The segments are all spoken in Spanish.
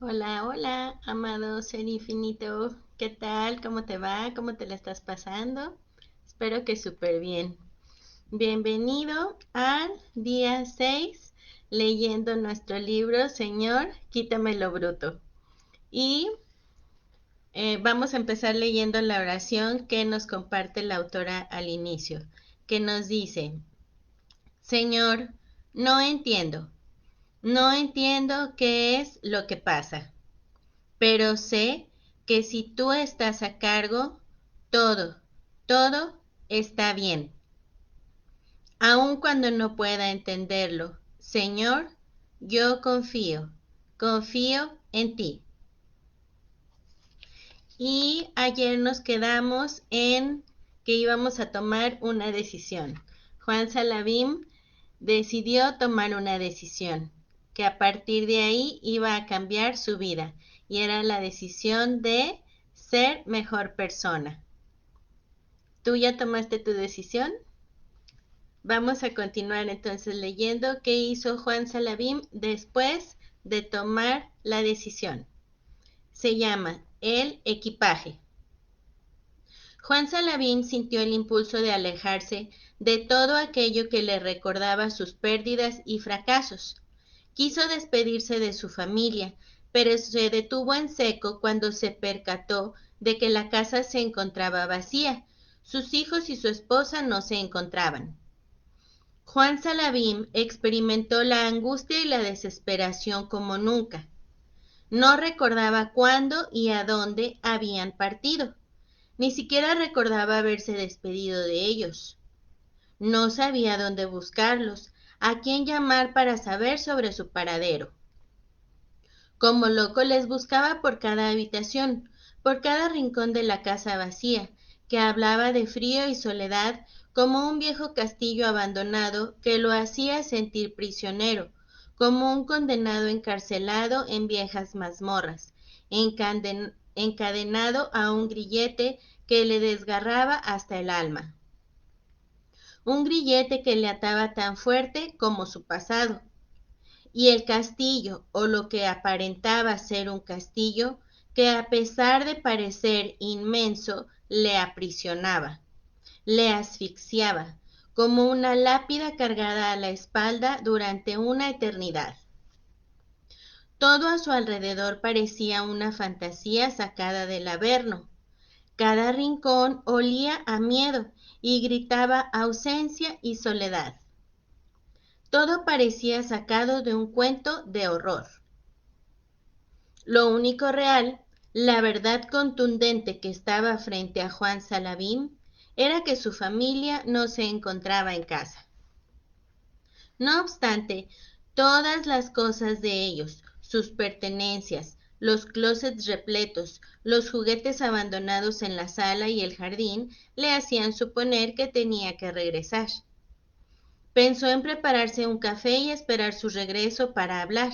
Hola, hola, amado ser infinito. ¿Qué tal? ¿Cómo te va? ¿Cómo te la estás pasando? Espero que súper bien. Bienvenido al día 6, leyendo nuestro libro, Señor, quítame lo bruto. Y vamos a empezar leyendo la oración que nos comparte la autora al inicio, que nos dice, Señor, no entiendo, no entiendo qué es lo que pasa. Pero sé que si tú estás a cargo, todo, todo está bien. Aun cuando no pueda entenderlo, Señor, yo confío en ti. Y ayer nos quedamos en que íbamos a tomar una decisión. Juan Salavim decidió tomar una decisión, que a partir de ahí iba a cambiar su vida, y era la decisión de ser mejor persona. ¿Tú ya tomaste tu decisión? Vamos a continuar entonces leyendo qué hizo Juan Salavim después de tomar la decisión. Se llama El equipaje. Juan Salavim sintió el impulso de alejarse de todo aquello que le recordaba sus pérdidas y fracasos. Quiso despedirse de su familia, pero se detuvo en seco cuando se percató de que la casa se encontraba vacía. Sus hijos y su esposa no se encontraban. Juan Salavim experimentó la angustia y la desesperación como nunca. No recordaba cuándo y a dónde habían partido. Ni siquiera recordaba haberse despedido de ellos. No sabía dónde buscarlos, a quién llamar para saber sobre su paradero. Como loco les buscaba por cada habitación, por cada rincón de la casa vacía, que hablaba de frío y soledad como un viejo castillo abandonado que lo hacía sentir prisionero, como un condenado encarcelado en viejas mazmorras, encadenado a un grillete que le desgarraba hasta el alma. Un grillete que le ataba tan fuerte como su pasado. Y el castillo, o lo que aparentaba ser un castillo, que a pesar de parecer inmenso, le aprisionaba, le asfixiaba, como una lápida cargada a la espalda durante una eternidad. Todo a su alrededor parecía una fantasía sacada del Averno. Cada rincón olía a miedo y gritaba ausencia y soledad. Todo parecía sacado de un cuento de horror. Lo único real, la verdad contundente que estaba frente a Juan Salavim, era que su familia no se encontraba en casa. No obstante, todas las cosas de ellos, sus pertenencias, los closets repletos, los juguetes abandonados en la sala y el jardín, le hacían suponer que tenía que regresar. Pensó en prepararse un café y esperar su regreso para hablar.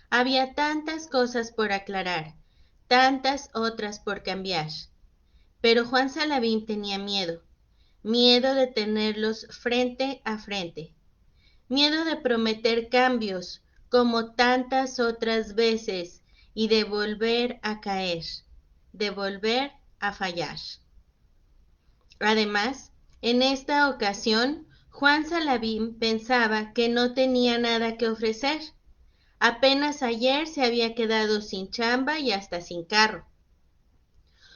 Había tantas cosas por aclarar, tantas otras por cambiar. Pero Juan Salavim tenía miedo, miedo de tenerlos frente a frente, miedo de prometer cambios como tantas otras veces y de volver a caer, de volver a fallar. Además, en esta ocasión, Juan Salavim pensaba que no tenía nada que ofrecer. Apenas ayer se había quedado sin chamba y hasta sin carro.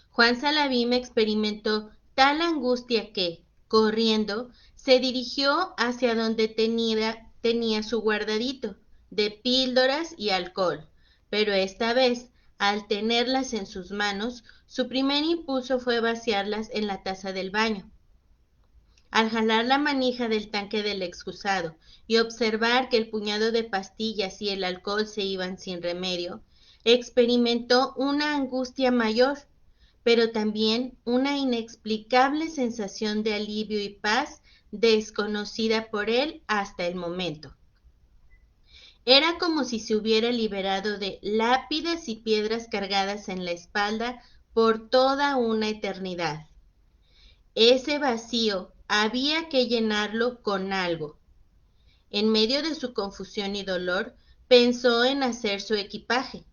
Juan Salavim experimentó tal angustia que, corriendo, se dirigió hacia donde tenía su guardadito de píldoras y alcohol, pero esta vez, al tenerlas en sus manos, su primer impulso fue vaciarlas en la taza del baño. Al jalar la manija del tanque del excusado y observar que el puñado de pastillas y el alcohol se iban sin remedio, experimentó una angustia mayor, pero también una inexplicable sensación de alivio y paz desconocida por él hasta el momento. Era como si se hubiera liberado de lápidas y piedras cargadas en la espalda por toda una eternidad. Ese vacío había que llenarlo con algo. En medio de su confusión y dolor, pensó en hacer su equipaje.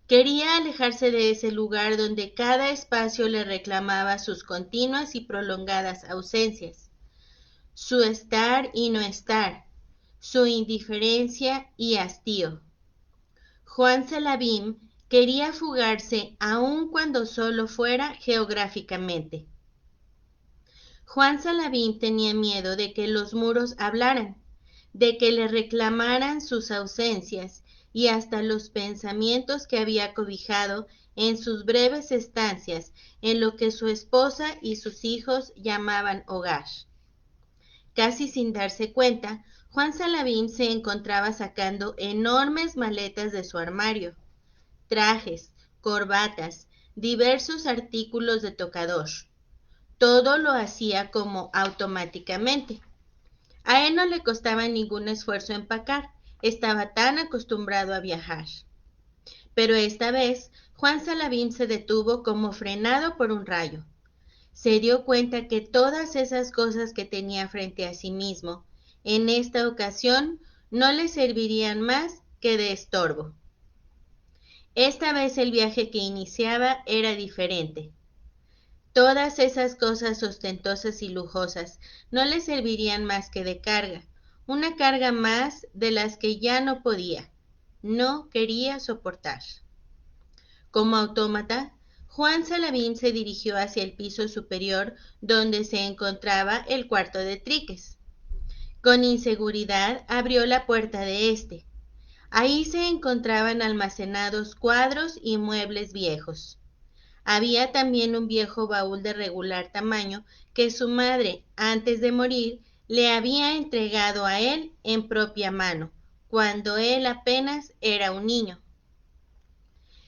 Quería alejarse de ese lugar donde cada espacio le reclamaba sus continuas y prolongadas ausencias, su estar y no estar, su indiferencia y hastío. Juan Salabim quería fugarse aun cuando solo fuera geográficamente. Juan Salabim tenía miedo de que los muros hablaran, de que le reclamaran sus ausencias y hasta los pensamientos que había cobijado en sus breves estancias en lo que su esposa y sus hijos llamaban hogar. Casi sin darse cuenta, Juan Salabim se encontraba sacando enormes maletas de su armario, trajes, corbatas, diversos artículos de tocador. Todo lo hacía como automáticamente. A él no le costaba ningún esfuerzo empacar, estaba tan acostumbrado a viajar. Pero esta vez, Juan Salabim se detuvo como frenado por un rayo. Se dio cuenta que todas esas cosas que tenía frente a sí mismo, en esta ocasión, no le servirían más que de estorbo. Esta vez el viaje que iniciaba era diferente. Todas esas cosas ostentosas y lujosas no le servirían más que de carga, una carga más de las que ya no podía, no quería soportar. Como autómata, Juan Salabim se dirigió hacia el piso superior donde se encontraba el cuarto de Tríquez. Con inseguridad abrió la puerta de este. Ahí se encontraban almacenados cuadros y muebles viejos. Había también un viejo baúl de regular tamaño que su madre, antes de morir, le había entregado a él en propia mano, cuando él apenas era un niño.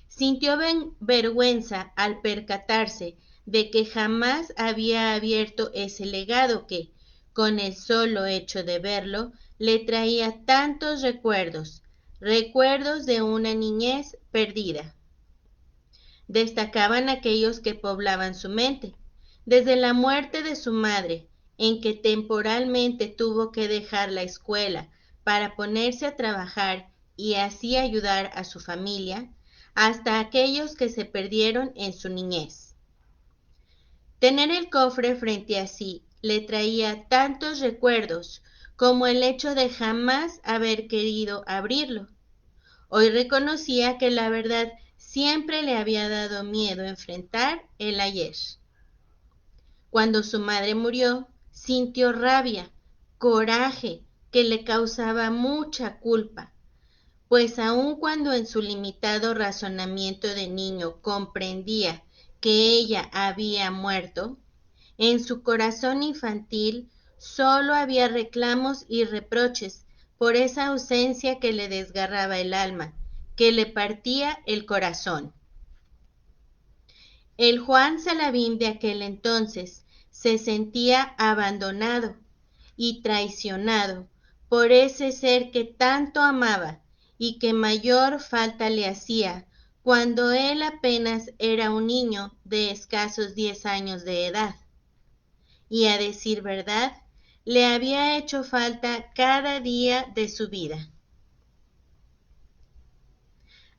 Sintió vergüenza al percatarse de que jamás había abierto ese legado que, con el solo hecho de verlo, le traía tantos recuerdos, recuerdos de una niñez perdida. Destacaban aquellos que poblaban su mente, desde la muerte de su madre, en que temporalmente tuvo que dejar la escuela para ponerse a trabajar y así ayudar a su familia, hasta aquellos que se perdieron en su niñez. Tener el cofre frente a sí le traía tantos recuerdos como el hecho de jamás haber querido abrirlo. Hoy reconocía que la verdad siempre le había dado miedo enfrentar el ayer. Cuando su madre murió, sintió rabia, coraje, que le causaba mucha culpa, pues aun cuando en su limitado razonamiento de niño comprendía que ella había muerto, en su corazón infantil solo había reclamos y reproches por esa ausencia que le desgarraba el alma, que le partía el corazón. El Juan Salabim de aquel entonces se sentía abandonado y traicionado por ese ser que tanto amaba y que mayor falta le hacía cuando él apenas era un niño de escasos 10 años de edad. Y a decir verdad, le había hecho falta cada día de su vida.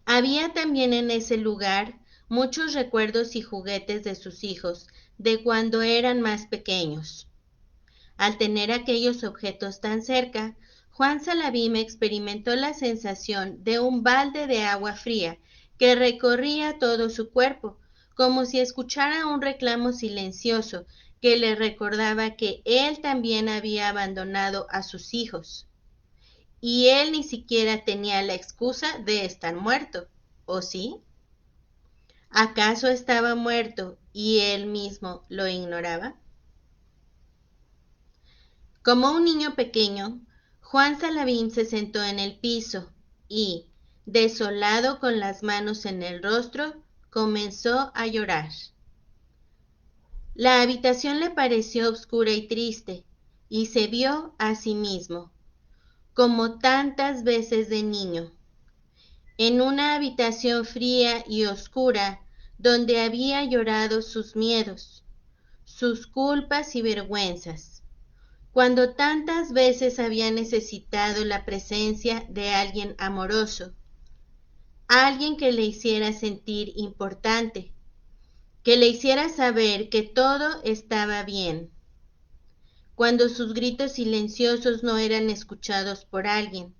Había también en ese lugar muchos recuerdos y juguetes de sus hijos, de cuando eran más pequeños. Al tener aquellos objetos tan cerca, Juan Salabim experimentó la sensación de un balde de agua fría que recorría todo su cuerpo, como si escuchara un reclamo silencioso que le recordaba que él también había abandonado a sus hijos. Y él ni siquiera tenía la excusa de estar muerto, ¿o sí? ¿Acaso estaba muerto y él mismo lo ignoraba? Como un niño pequeño, Juan Salabim se sentó en el piso y, desolado con las manos en el rostro, comenzó a llorar. La habitación le pareció oscura y triste, y se vio a sí mismo, como tantas veces de niño, en una habitación fría y oscura donde había llorado sus miedos, sus culpas y vergüenzas, cuando tantas veces había necesitado la presencia de alguien amoroso, alguien que le hiciera sentir importante, que le hiciera saber que todo estaba bien, cuando sus gritos silenciosos no eran escuchados por alguien,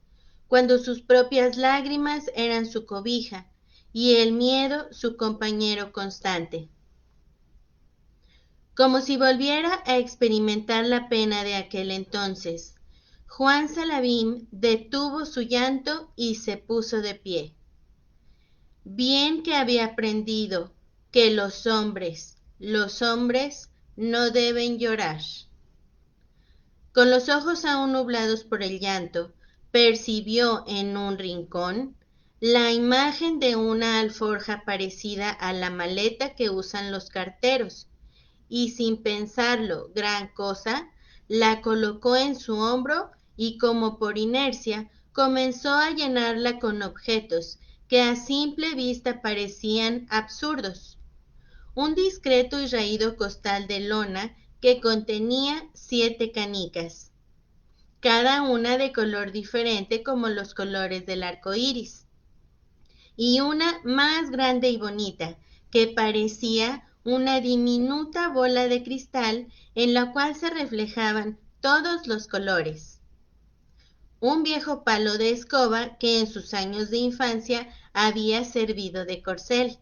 cuando sus propias lágrimas eran su cobija y el miedo su compañero constante. Como si volviera a experimentar la pena de aquel entonces, Juan Salavim detuvo su llanto y se puso de pie. Bien que había aprendido que los hombres no deben llorar. Con los ojos aún nublados por el llanto, percibió en un rincón la imagen de una alforja parecida a la maleta que usan los carteros, y sin pensarlo gran cosa, la colocó en su hombro y como por inercia comenzó a llenarla con objetos que a simple vista parecían absurdos. Un discreto y raído costal de lona que contenía 7 canicas, cada una de color diferente como los colores del arco iris, y una más grande y bonita que parecía una diminuta bola de cristal en la cual se reflejaban todos los colores. Un viejo palo de escoba que en sus años de infancia había servido de corcel.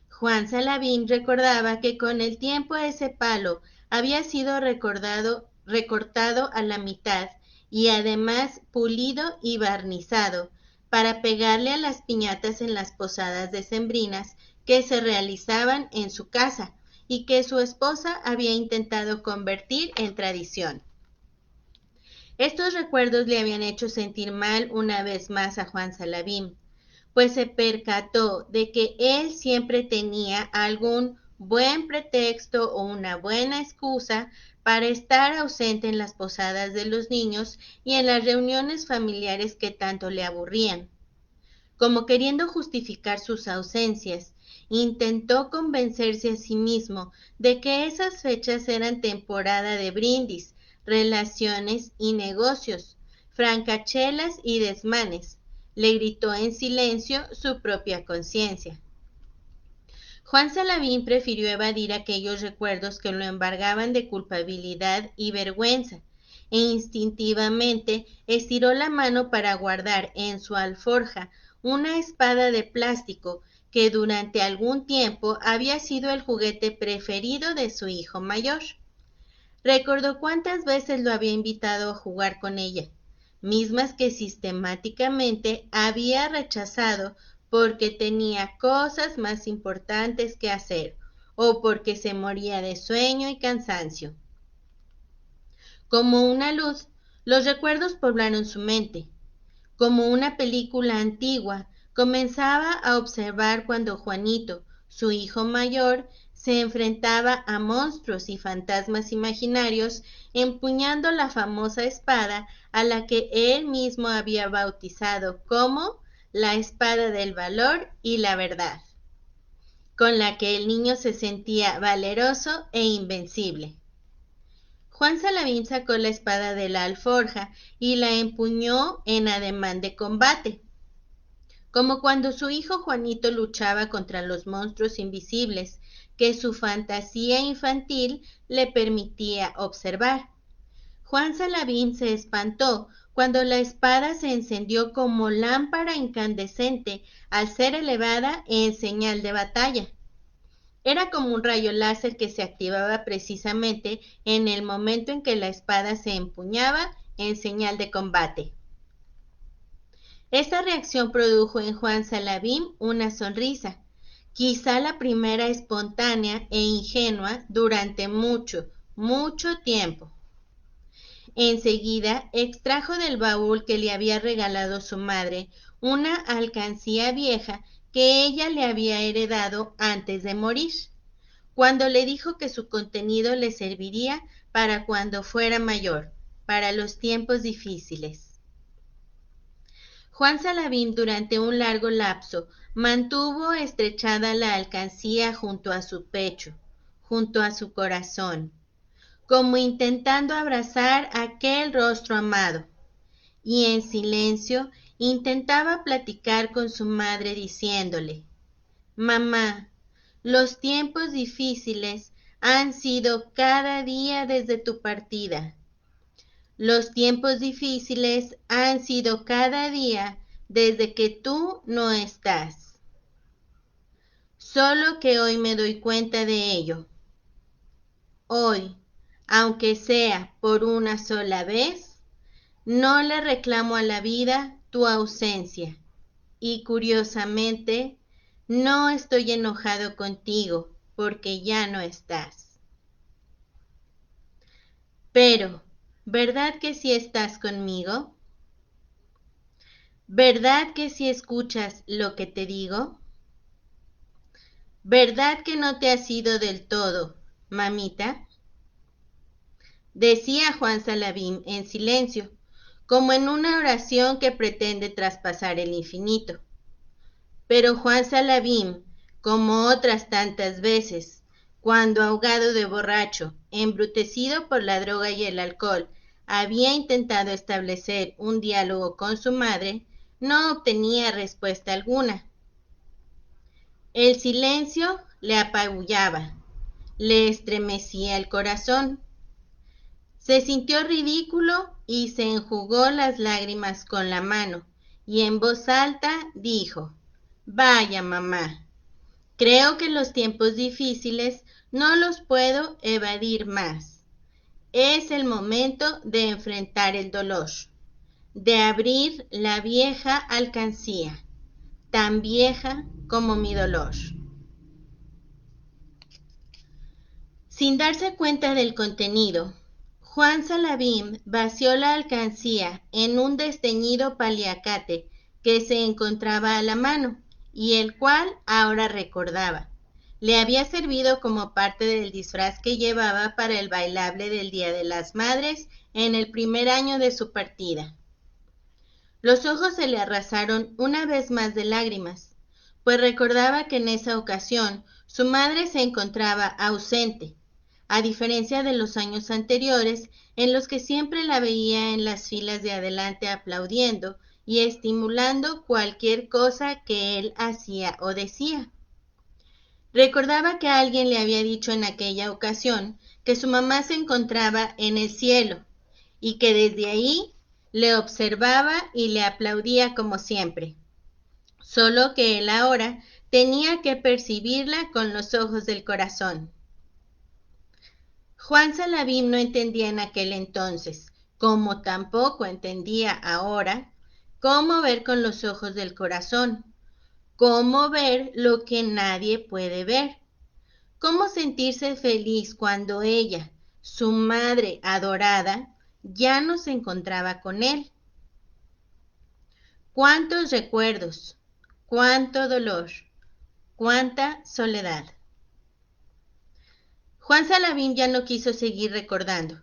Juan Salavim recordaba que con el tiempo ese palo había sido recortado a la mitad y además pulido y barnizado para pegarle a las piñatas en las posadas decembrinas que se realizaban en su casa y que su esposa había intentado convertir en tradición. Estos recuerdos le habían hecho sentir mal una vez más a Juan Salavim, pues se percató de que él siempre tenía algún buen pretexto o una buena excusa para estar ausente en las posadas de los niños y en las reuniones familiares que tanto le aburrían. Como queriendo justificar sus ausencias, intentó convencerse a sí mismo de que esas fechas eran temporada de brindis, relaciones y negocios, francachelas y desmanes. Le gritó en silencio su propia conciencia. Juan Salavim prefirió evadir aquellos recuerdos que lo embargaban de culpabilidad y vergüenza, e instintivamente estiró la mano para guardar en su alforja una espada de plástico que durante algún tiempo había sido el juguete preferido de su hijo mayor. Recordó cuántas veces lo había invitado a jugar con ella, mismas que sistemáticamente había rechazado porque tenía cosas más importantes que hacer o porque se moría de sueño y cansancio. Como una luz, los recuerdos poblaron su mente. Como una película antigua, comenzaba a observar cuando Juanito, su hijo mayor, se enfrentaba a monstruos y fantasmas imaginarios empuñando la famosa espada a la que él mismo había bautizado como la espada del valor y la verdad, con la que el niño se sentía valeroso e invencible. Juan Salavim sacó la espada de la alforja y la empuñó en ademán de combate, como cuando su hijo Juanito luchaba contra los monstruos invisibles que su fantasía infantil le permitía observar. Juan Salavim se espantó cuando la espada se encendió como lámpara incandescente al ser elevada en señal de batalla. Era como un rayo láser que se activaba precisamente en el momento en que la espada se empuñaba en señal de combate. Esta reacción produjo en Juan Salavim una sonrisa, quizá la primera espontánea e ingenua durante mucho, mucho tiempo. Enseguida extrajo del baúl que le había regalado su madre una alcancía vieja que ella le había heredado antes de morir, cuando le dijo que su contenido le serviría para cuando fuera mayor, para los tiempos difíciles. Juan Salavim durante un largo lapso mantuvo estrechada la alcancía junto a su pecho, junto a su corazón, como intentando abrazar aquel rostro amado, y en silencio intentaba platicar con su madre diciéndole: «Mamá, los tiempos difíciles han sido cada día desde tu partida. Los tiempos difíciles han sido cada día desde que tú no estás. Solo que hoy me doy cuenta de ello. Hoy, aunque sea por una sola vez, no le reclamo a la vida tu ausencia. Y curiosamente, no estoy enojado contigo porque ya no estás. Pero, ¿verdad que sí estás conmigo? ¿Verdad que sí escuchas lo que te digo? ¿Verdad que no te has ido del todo, mamita?», decía Juan Salavim en silencio, como en una oración que pretende traspasar el infinito. Pero Juan Salavim, como otras tantas veces, cuando ahogado de borracho, embrutecido por la droga y el alcohol, había intentado establecer un diálogo con su madre, no obtenía respuesta alguna. El silencio le apabullaba, le estremecía el corazón. Se sintió ridículo y se enjugó las lágrimas con la mano, y en voz alta dijo: «Vaya, mamá, creo que los tiempos difíciles no los puedo evadir más. Es el momento de enfrentar el dolor, de abrir la vieja alcancía, tan vieja como mi dolor». Sin darse cuenta del contenido, Juan Salavim vació la alcancía en un desteñido paliacate que se encontraba a la mano y el cual ahora recordaba. Le había servido como parte del disfraz que llevaba para el bailable del Día de las Madres en el primer año de su partida. Los ojos se le arrasaron una vez más de lágrimas, pues recordaba que en esa ocasión su madre se encontraba ausente, a diferencia de los años anteriores en los que siempre la veía en las filas de adelante aplaudiendo y estimulando cualquier cosa que él hacía o decía. Recordaba que alguien le había dicho en aquella ocasión que su mamá se encontraba en el cielo y que desde ahí le observaba y le aplaudía como siempre, solo que él ahora tenía que percibirla con los ojos del corazón. Juan Salavim no entendía en aquel entonces, como tampoco entendía ahora, cómo ver con los ojos del corazón, cómo ver lo que nadie puede ver, cómo sentirse feliz cuando ella, su madre adorada, ya no se encontraba con él. Cuántos recuerdos, cuánto dolor, cuánta soledad. Juan Salavim ya no quiso seguir recordando.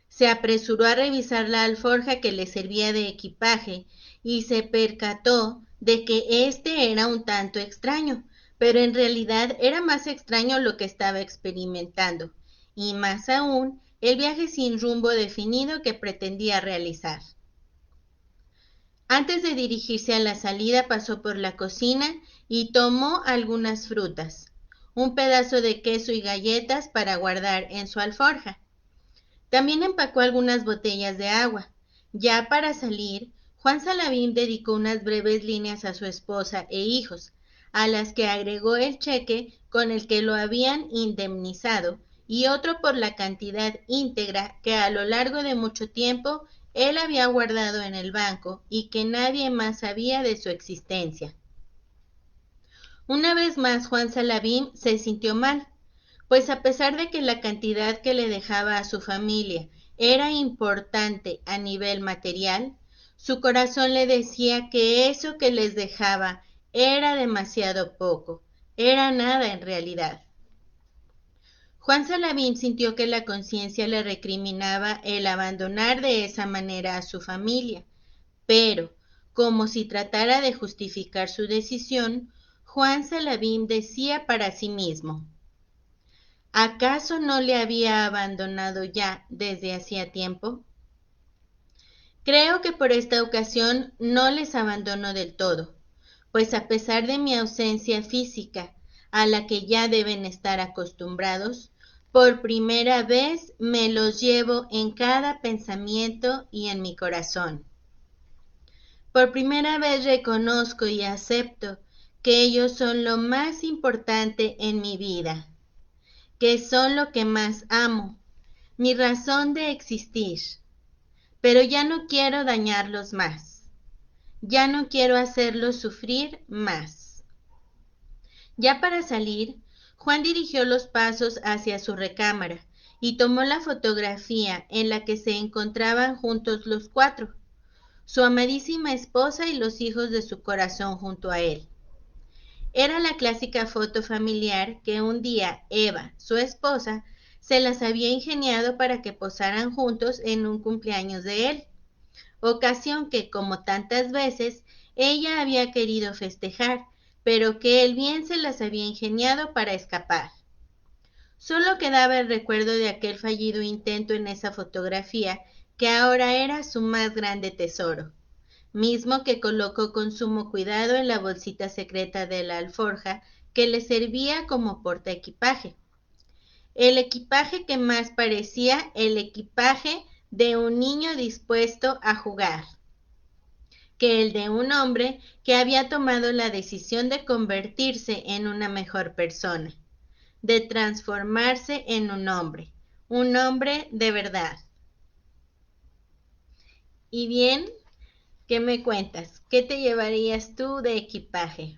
Se apresuró a revisar la alforja que le servía de equipaje y se percató de que este era un tanto extraño, pero en realidad era más extraño lo que estaba experimentando, y más aún el viaje sin rumbo definido que pretendía realizar. Antes de dirigirse a la salida pasó por la cocina y tomó algunas frutas, un pedazo de queso y galletas para guardar en su alforja. También empacó algunas botellas de agua. Ya para salir, Juan Salavim dedicó unas breves líneas a su esposa e hijos, a las que agregó el cheque con el que lo habían indemnizado y otro por la cantidad íntegra que a lo largo de mucho tiempo él había guardado en el banco y que nadie más sabía de su existencia. Una vez más Juan Salavim se sintió mal, pues a pesar de que la cantidad que le dejaba a su familia era importante a nivel material, su corazón le decía que eso que les dejaba era demasiado poco, era nada en realidad. Juan Salavim sintió que la conciencia le recriminaba el abandonar de esa manera a su familia, pero, como si tratara de justificar su decisión, Juan Salavim decía para sí mismo: ¿acaso no le había abandonado ya desde hacía tiempo? Creo que por esta ocasión no les abandono del todo, pues a pesar de mi ausencia física, a la que ya deben estar acostumbrados, por primera vez me los llevo en cada pensamiento y en mi corazón. Por primera vez reconozco y acepto que ellos son lo más importante en mi vida, que son lo que más amo, mi razón de existir. Pero ya no quiero dañarlos más. Ya no quiero hacerlos sufrir más. Ya para salir, Juan dirigió los pasos hacia su recámara y tomó la fotografía en la que se encontraban juntos los cuatro, su amadísima esposa y los hijos de su corazón junto a él. Era la clásica foto familiar que un día Eva, su esposa, se las había ingeniado para que posaran juntos en un cumpleaños de él, ocasión que, como tantas veces, ella había querido festejar, pero que él bien se las había ingeniado para escapar. Solo quedaba el recuerdo de aquel fallido intento en esa fotografía, que ahora era su más grande tesoro, mismo que colocó con sumo cuidado en la bolsita secreta de la alforja que le servía como portaequipaje. El equipaje que más parecía el equipaje de un niño dispuesto a jugar que el de un hombre que había tomado la decisión de convertirse en una mejor persona, de transformarse en un hombre de verdad. Y bien, ¿qué me cuentas? ¿Qué te llevarías tú de equipaje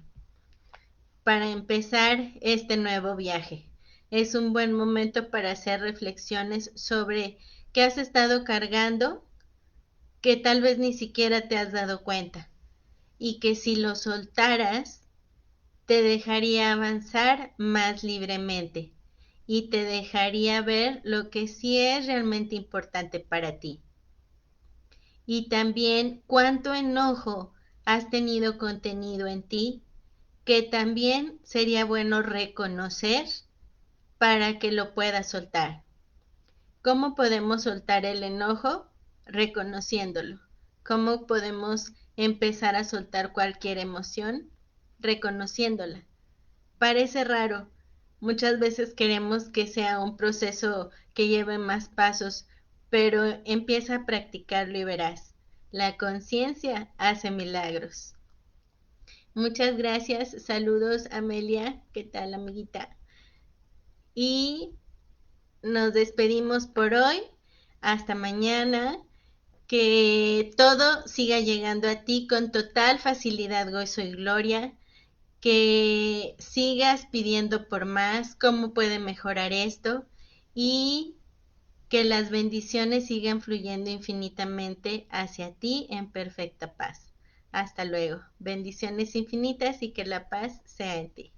para empezar este nuevo viaje? Es un buen momento para hacer reflexiones sobre qué has estado cargando que tal vez ni siquiera te has dado cuenta y que si lo soltaras te dejaría avanzar más libremente y te dejaría ver lo que sí es realmente importante para ti. Y también cuánto enojo has tenido contenido en ti, que también sería bueno reconocer para que lo puedas soltar. ¿Cómo podemos soltar el enojo? Reconociéndolo. ¿Cómo podemos empezar a soltar cualquier emoción? Reconociéndola. Parece raro. Muchas veces queremos que sea un proceso que lleve más pasos, pero empieza a practicarlo y verás. La conciencia hace milagros. Muchas gracias. Saludos, Amelia. ¿Qué tal, amiguita? Y nos despedimos por hoy. Hasta mañana. Que todo siga llegando a ti con total facilidad, gozo y gloria. Que sigas pidiendo por más, cómo puede mejorar esto y que las bendiciones sigan fluyendo infinitamente hacia ti en perfecta paz. Hasta luego. Bendiciones infinitas y que la paz sea en ti.